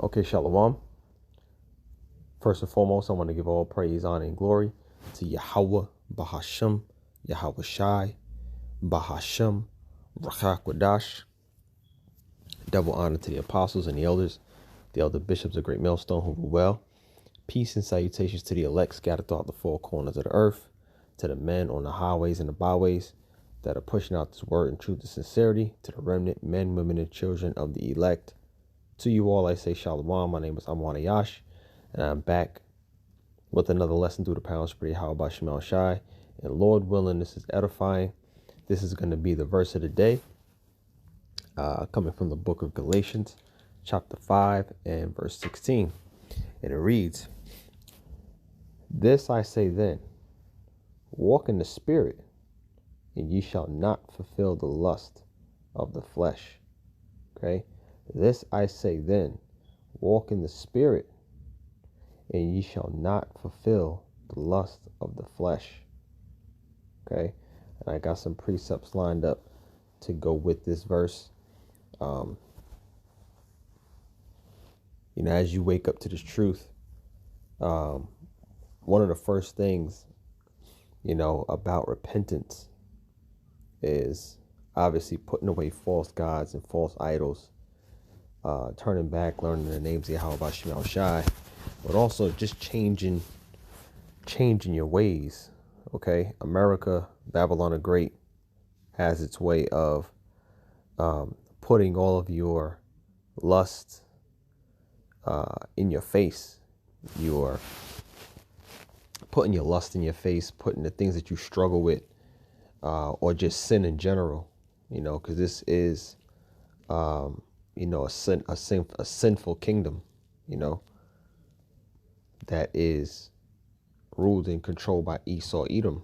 Okay, Shalom. First and foremost, I want to give all praise, honor, and glory to Yahawah, Bahasham, Yahawashi, Bahasham, Rachakwadash. Double honor to the apostles and the elders, the elder bishops of Great Millstone who rule well. Peace and salutations to the elect scattered throughout the four corners of the earth, to the men on the highways and the byways that are pushing out this word in truth and sincerity, to the remnant men, women, and children of the elect. To you all, I say Shalom. My name is Ahyash, and I'm back with another lesson through the power of Spirit Yahawashi. And Lord willing, this is edifying. This is going to be the verse of the day, coming from the book of Galatians, chapter 5 and verse 16. And it reads, "This I say then, walk in the Spirit, and ye shall not fulfill the lust of the flesh." Okay? This I say then, walk in the Spirit, and ye shall not fulfill the lust of the flesh. Okay? And I got some precepts lined up to go with this verse. As you wake up to this truth, one of the first things, about repentance is obviously putting away false gods and false idols, turning back, learning the names of Yahawashi, but also just changing your ways. Okay, America, Babylon the Great, has its way of putting all of your lust in your face. You're putting your lust in your face, putting the things that you struggle with, or just sin in general. Because this is a sinful kingdom, that is ruled and controlled by Esau, Edom,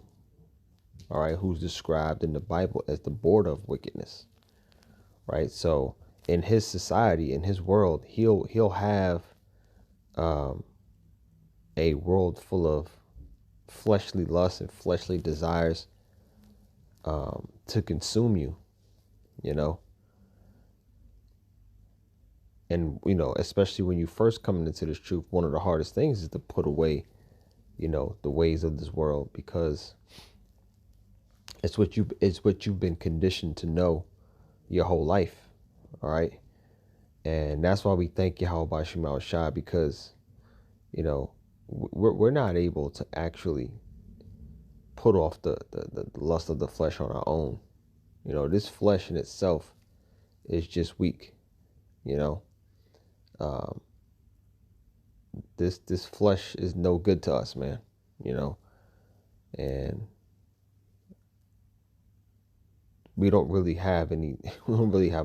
all right, who's described in the Bible as the border of wickedness, right? So in his society, in his world, he'll have a world full of fleshly lusts and fleshly desires to consume you, and especially when you first come into this truth, one of the hardest things is to put away the ways of this world, because it's what you've been conditioned to know your whole life. All right. And that's why we thank Yahawashi, because we're not able to actually put off the lust of the flesh on our own. This flesh in itself is just weak. This flesh is no good to us, man. And we don't really have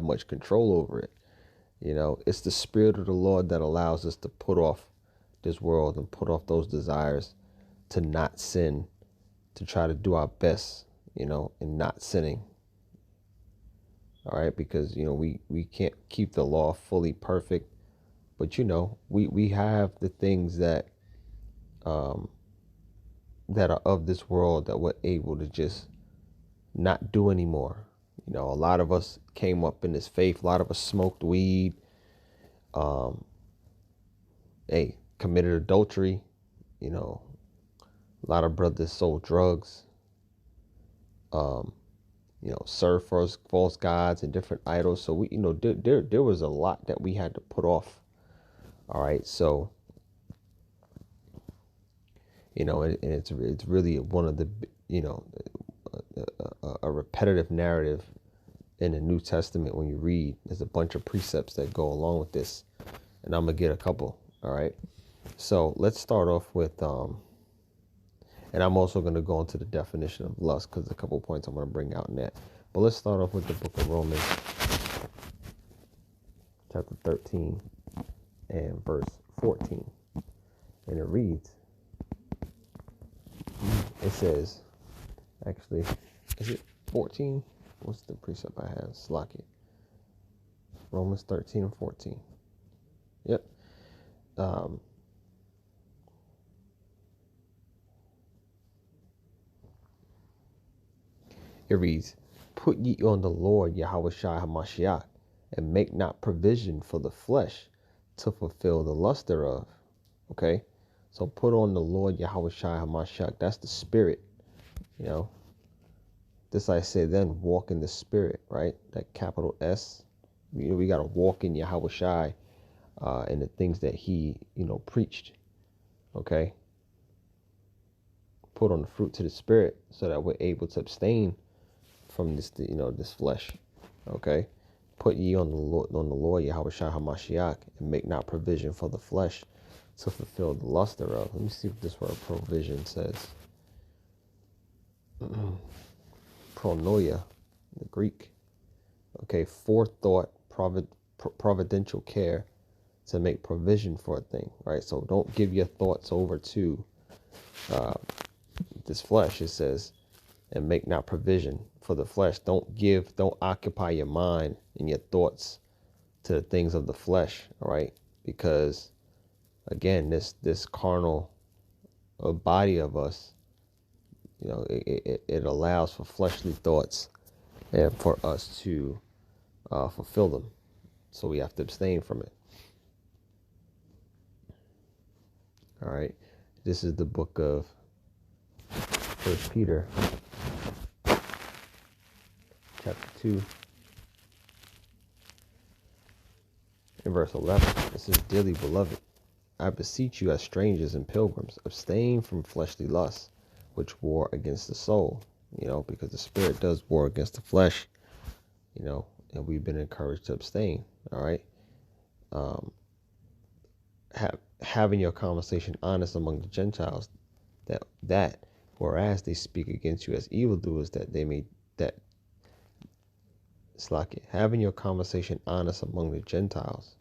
much control over it. It's the Spirit of the Lord that allows us to put off this world and put off those desires, to not sin, to try to do our best, in not sinning. All right, because we can't keep the law fully perfect, but we have the things that that are of this world that we're able to just not do anymore. A lot of us came up in this faith. A lot of us smoked weed, committed adultery. A lot of brothers sold drugs, served false gods and different idols. So we, there was a lot that we had to put off. All right, so and it's really one of the a repetitive narrative in the New Testament. When you read, there's a bunch of precepts that go along with this, and I'm gonna get a couple. All right, so let's start off with and I'm also going to go into the definition of lust, because there's a couple points I'm going to bring out in that. But let's start off with the book of Romans, chapter 13 and verse 14. And it reads, it says, actually, is it 14? What's the precept I have? Slack it. Romans 13 and 14. Yep. It reads, "Put ye on the Lord Yahawashi HaMashiach, and make not provision for the flesh to fulfill the lust thereof. Okay, so put on the Lord Yahawashi Hamashiach. That's the spirit. You know, this I say then, walk in the spirit, right? That capital S. We got to walk in Yahawashi and the things that he, preached. Okay. Put on the fruit to the spirit so that we're able to abstain from this, this flesh. Okay. Put ye on the Lord Yahawashi Hamashiach, and make not provision for the flesh to fulfill the lust thereof. Let me see what this word provision says. Pronoia, the Greek. Okay, forethought, providential care to make provision for a thing, right? So don't give your thoughts over to this flesh. It says, and make not provision for the flesh. Don't occupy your mind and your thoughts to the things of the flesh, all right? Because again, this carnal body of us, it allows for fleshly thoughts and for us to fulfill them. So we have to abstain from it. All right. This is the book of 1 Peter, chapter 2, and verse 11. This is, dearly beloved, I beseech you as strangers and pilgrims, abstain from fleshly lusts, which war against the soul, because the spirit does war against the flesh, and we've been encouraged to abstain. All right. Having your conversation honest among the Gentiles, that whereas they speak against you as evildoers, having your conversation honest among the Gentiles,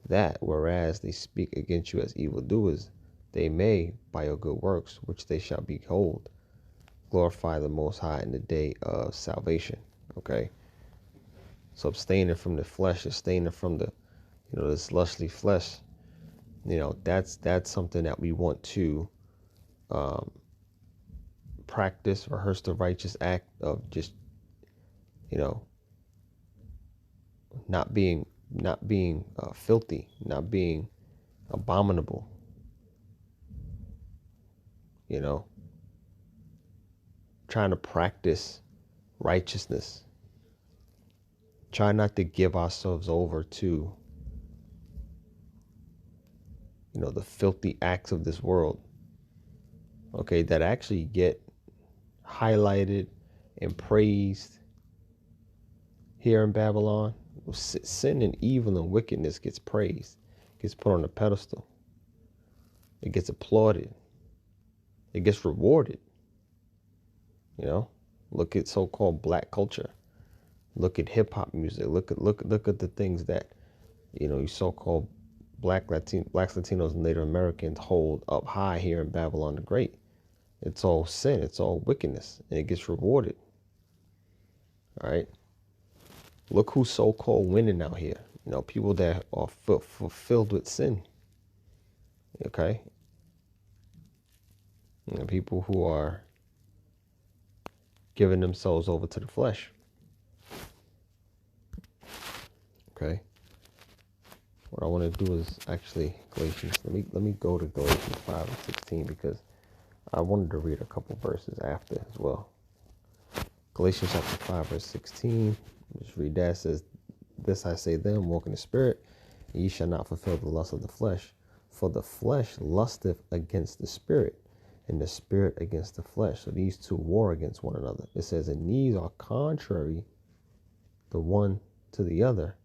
that whereas they speak against you as evildoers, they may, by your good works, which they shall behold, glorify the Most High in the day of salvation. Okay. So abstaining from the flesh, abstaining from the, this lustly flesh, that's something that we want to practice, rehearse the righteous act of just, not being filthy, not being abominable, trying to practice righteousness. Try not to give ourselves over to, the filthy acts of this world, okay, that actually get highlighted and praised here in Babylon. Sin and evil and wickedness gets praised, gets put on a pedestal. It gets applauded. It gets rewarded. Look at so-called black culture. Look at hip hop music. Look at the things that, you so-called blacks, Latinos, and Native Americans hold up high here in Babylon the Great. It's all sin. It's all wickedness, and it gets rewarded. All right. Look who's so-called winning out here. People that are fulfilled with sin. Okay. And people who are giving themselves over to the flesh. Okay. What I want to do is actually Galatians. Let me go to Galatians 5 and 16 because I wanted to read a couple verses after as well. Galatians chapter 5 verse 16. Just read that. It says, this I say then, walk in the spirit, and ye shall not fulfill the lust of the flesh. For the flesh lusteth against the spirit, and the spirit against the flesh. So these two war against one another. It says, and these are contrary the one to the other,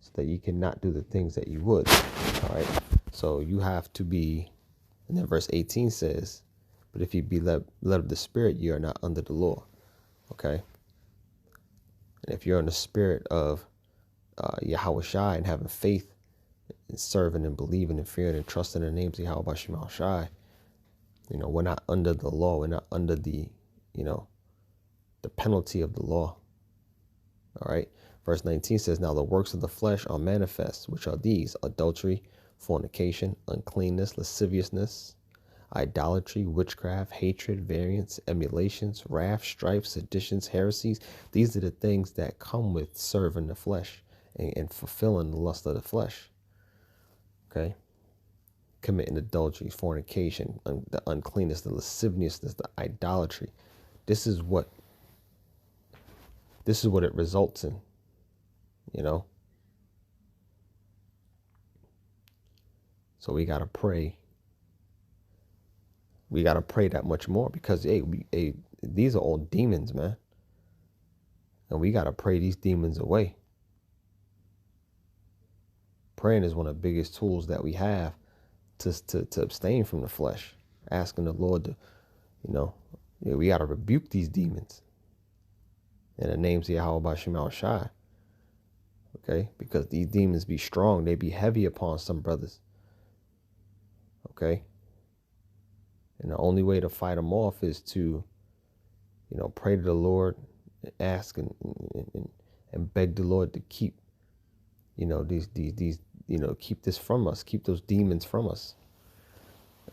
so that you cannot do the things that you would. All right. So you have to be, and then verse 18 says, but if you be led of the spirit, you are not under the law. Okay. And if you're in the spirit of Yahawashi and having faith and serving and believing and fearing and trusting in the names of Yahawashi, we're not under the law. We're not under the penalty of the law. All right. Verse 19 says, now the works of the flesh are manifest, which are these: adultery, fornication, uncleanness, lasciviousness, idolatry, witchcraft, hatred, variance, emulations, wrath, strife, seditions, heresies. These are the things that come with serving the flesh and fulfilling the lust of the flesh. Okay. Committing adultery, fornication, the uncleanness, the lasciviousness, the idolatry. This is what it results in, you know. So we gotta pray. We gotta pray that much more because these are all demons, man. And we gotta pray these demons away. Praying is one of the biggest tools that we have to abstain from the flesh. Asking the Lord to, we gotta rebuke these demons. In the names of Yahawashi. Okay? Because these demons be strong. They be heavy upon some brothers. Okay? And the only way to fight them off is to, pray to the Lord, ask and beg the Lord to keep, keep this from us, keep those demons from us.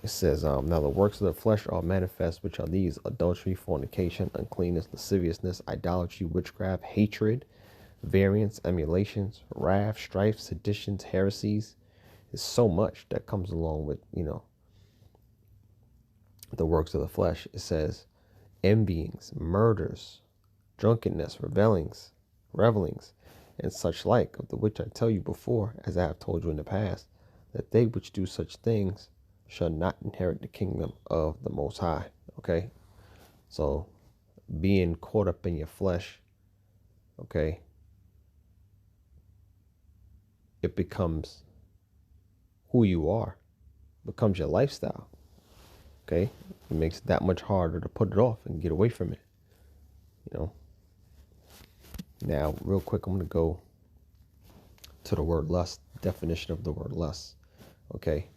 It says, now the works of the flesh are manifest, which are these: adultery, fornication, uncleanness, lasciviousness, idolatry, witchcraft, hatred, variance, emulations, wrath, strife, seditions, heresies. There's so much that comes along with, the works of the flesh. It says envyings, murders, drunkenness, revelings, and such like, of the which I tell you before, as I have told you in the past, that they which do such things shall not inherit the kingdom of the Most High. Okay? So being caught up in your flesh, okay, it becomes who you are, becomes your lifestyle. Okay? It makes it that much harder to put it off and get away from it. Now, real quick, I'm going to go to the word lust, definition of the word lust. Okay?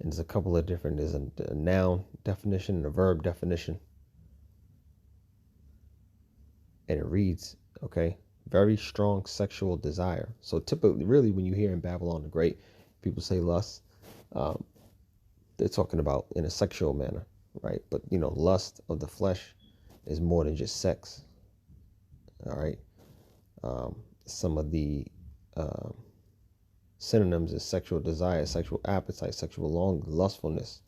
And there's a couple of different, there's a noun definition and a verb definition. And it reads, okay, very strong sexual desire. So typically, really, when you hear in Babylon the Great, people say lust, they're talking about in a sexual manner, right? But, lust of the flesh is more than just sex. All right? Some of the synonyms is sexual desire, sexual appetite, sexual longing, lustfulness,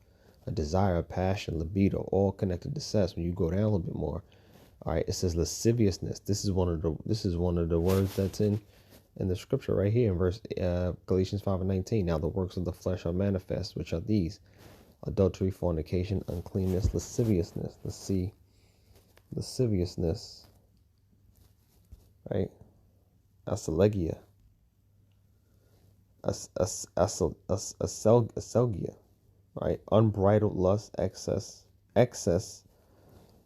a desire, passion, libido, all connected to sex. When you go down a little bit more, all right, it says lasciviousness. This is one of the words that's in the scripture right here in verse Galatians 5:19. Now the works of the flesh are manifest, which are these: adultery, fornication, uncleanness, lasciviousness. Let's see, lasciviousness, right? Aselegia, aselgia, right? Unbridled lust, excess,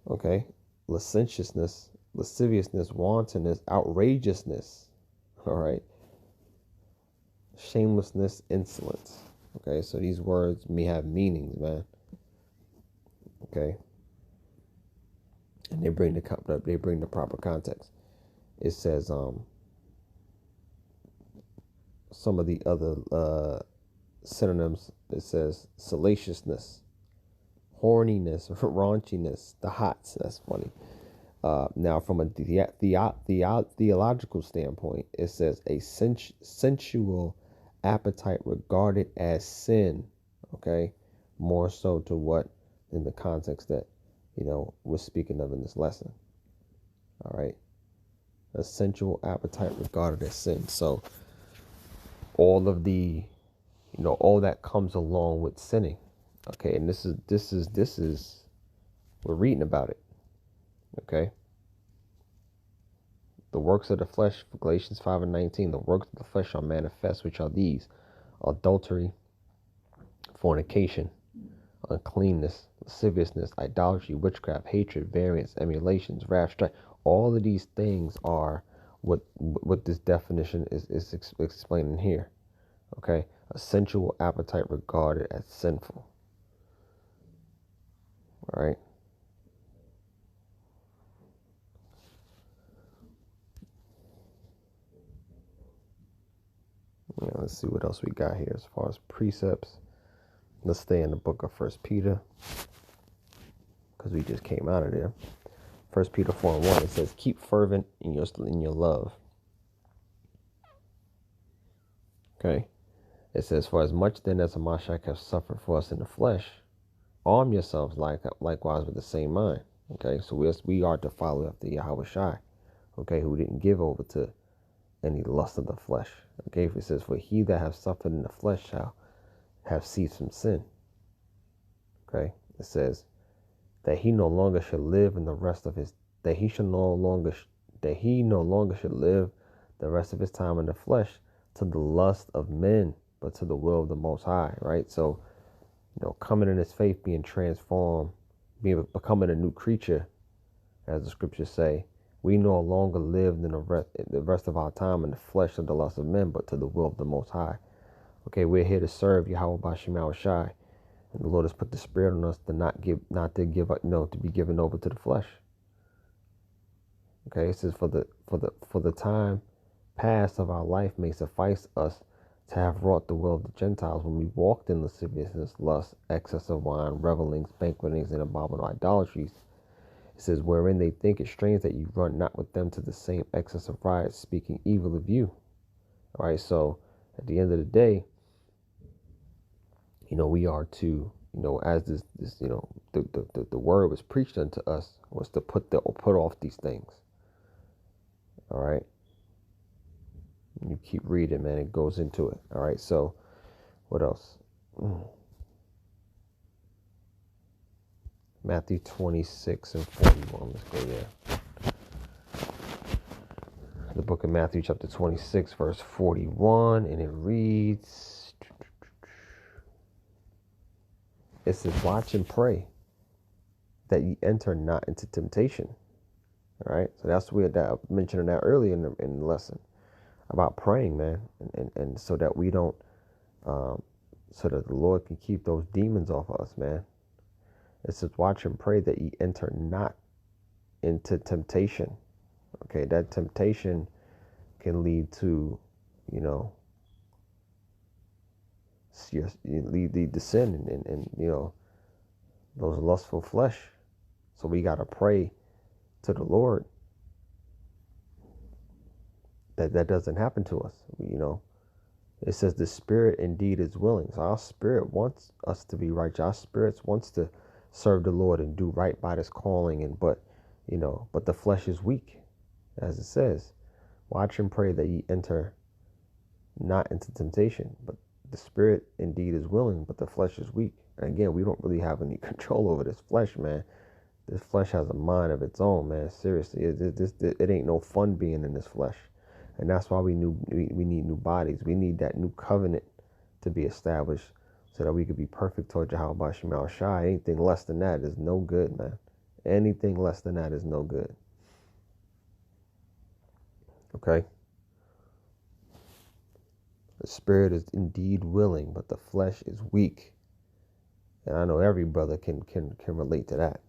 okay? Licentiousness, lasciviousness, wantonness, outrageousness, all right? Shamelessness, insolence, okay? So these words may have meanings, man, okay? And they bring the proper context. It says, some of the other synonyms, it says salaciousness, horniness, raunchiness, the hots. That's funny. Now, from a theological standpoint, it says a sensual appetite regarded as sin. Okay, more so to what in the context that we're speaking of in this lesson. All right, a sensual appetite regarded as sin. So all of the, all that comes along with sinning. Okay, and this is, we're reading about it. Okay. The works of the flesh, Galatians 5:19, the works of the flesh are manifest, which are these: adultery, fornication, uncleanness, lasciviousness, idolatry, witchcraft, hatred, variance, emulations, wrath, strife. All of these things are what this definition is explaining here. Okay, a sensual appetite regarded as sinful. All right. Yeah, let's see what else we got here as far as precepts. Let's stay in the book of 1 Peter, because we just came out of there. 1 Peter 4:1, it says, keep fervent in your love. Okay. It says, for as much then as Hamashiach have suffered for us in the flesh, arm yourselves likewise with the same mind. Okay, so we are to follow after Yahawashi, okay, who didn't give over to any lust of the flesh. Okay, if it says, for he that have suffered in the flesh shall have ceased from sin. Okay, it says that he no longer should live in the rest of his that he no longer should live the rest of his time in the flesh to the lust of men, but to the will of the Most High. Right, so coming in his faith, being transformed, becoming a new creature, as the scriptures say. We no longer live in the rest of our time in the flesh of the lust of men, but to the will of the Most High. Okay, we're here to serve Yahweh Bashim Yahawashi, and the Lord has put the Spirit on us to be given over to the flesh. Okay, it says for the time past of our life may suffice us to have wrought the will of the Gentiles when we walked in lasciviousness, lust, excess of wine, revelings, banquetings, and abominable idolatries. It says, wherein they think it strange that you run not with them to the same excess of riot, speaking evil of you. All right, so at the end of the day, we are to, as this the word was preached unto us, was to put off these things. All right. You keep reading, man. It goes into it. All right. So what else? Matthew 26 and 41. Let's go there. The book of Matthew, chapter 26, verse 41. And it reads, it says, watch and pray that ye enter not into temptation. All right. So that's what I mentioned that earlier in the lesson about praying, man. And so that we don't, so that the Lord can keep those demons off of us, man. It says, watch and pray that ye enter not into temptation. Okay, that temptation can lead to, lead to sin and those lustful flesh. So we got to pray to the Lord that doesn't happen to us. It says the spirit indeed is willing. So our spirit wants us to be righteous. Our spirits wants to serve the Lord and do right by this calling, but the flesh is weak, as it says. Watch and pray that ye enter not into temptation, but the spirit indeed is willing, but the flesh is weak. And again, we don't really have any control over this flesh, man. This flesh has a mind of its own, man. Seriously, it ain't no fun being in this flesh, and that's why we need new bodies. We need that new covenant to be established, so that we could be perfect toward Yahweh Shema Shai. Anything less than that is no good, man. Anything less than that is no good. Okay? The spirit is indeed willing, but the flesh is weak. And I know every brother can relate to that.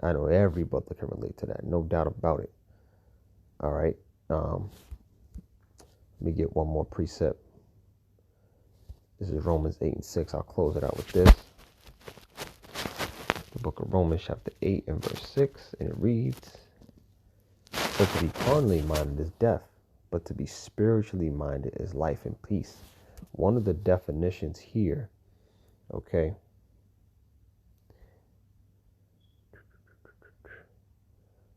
I know every brother can relate to that. No doubt about it. All right? Let me get one more precept. This is Romans 8 and 6. I'll close it out with this. The book of Romans chapter 8 and verse 6. And it reads, for to be carnally minded is death, but to be spiritually minded is life and peace. One of the definitions here, okay,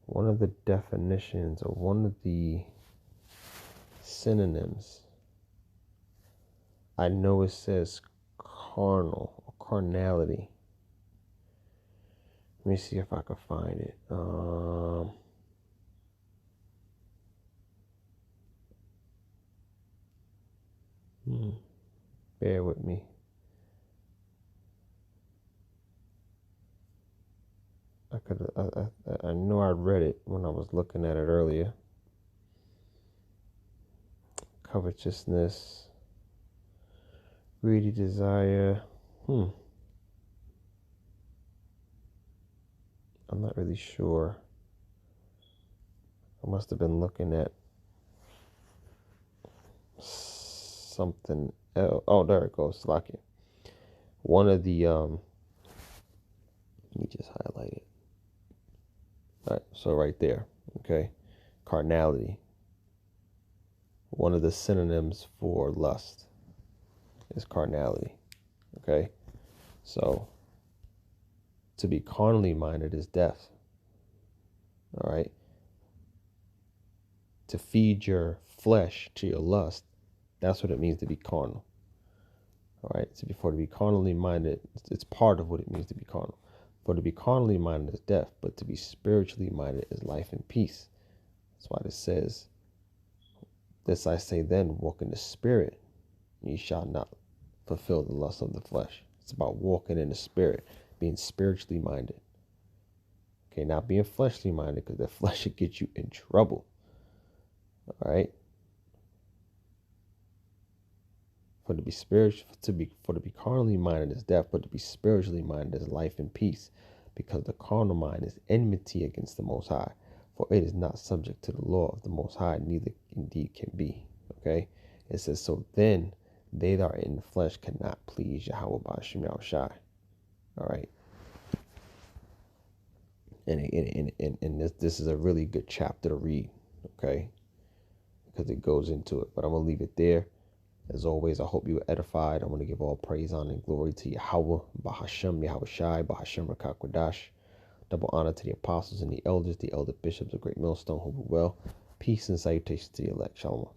one of the definitions or one of the synonyms, I know it says carnal or carnality. Let me see if I can find it. Bear with me. I know I read it when I was looking at it earlier. Covetousness, greedy desire. I'm not really sure. I must have been looking at something else. Oh, there it goes. Slacky. One of the let me just highlight it. All right, so right there, okay, carnality. one of the synonyms for lust is carnality. Okay? So, to be carnally minded is death. All right? To feed your flesh to your lust, that's what it means to be carnal. All right? So, to be carnally minded, it's part of what it means to be carnal. For to be carnally minded is death, but to be spiritually minded is life and peace. That's why it says, this I say then, walk in the spirit, ye shall not fulfill the lust of the flesh. It's about walking in the spirit, being spiritually minded. Okay, not being fleshly minded, because the flesh should get you in trouble. All right. For to be carnally minded is death, but to be spiritually minded is life and peace, because the carnal mind is enmity against the Most High, for it is not subject to the law of the Most High, neither indeed can be. Okay, it says, so then they that are in the flesh cannot please Yahweh by Hashem Yahawashi. All right. And this is a really good chapter to read, okay, because it goes into it. But I'm going to leave it there. As always, I hope you were edified. I want to give all praise, honor, and glory to Yahweh, Bahashem, Yahawashi, Bahashem, Rakakwadash. Double honor to the apostles and the elder bishops of Great Millstone, who were well. Peace and salutations to the elect. Shalom.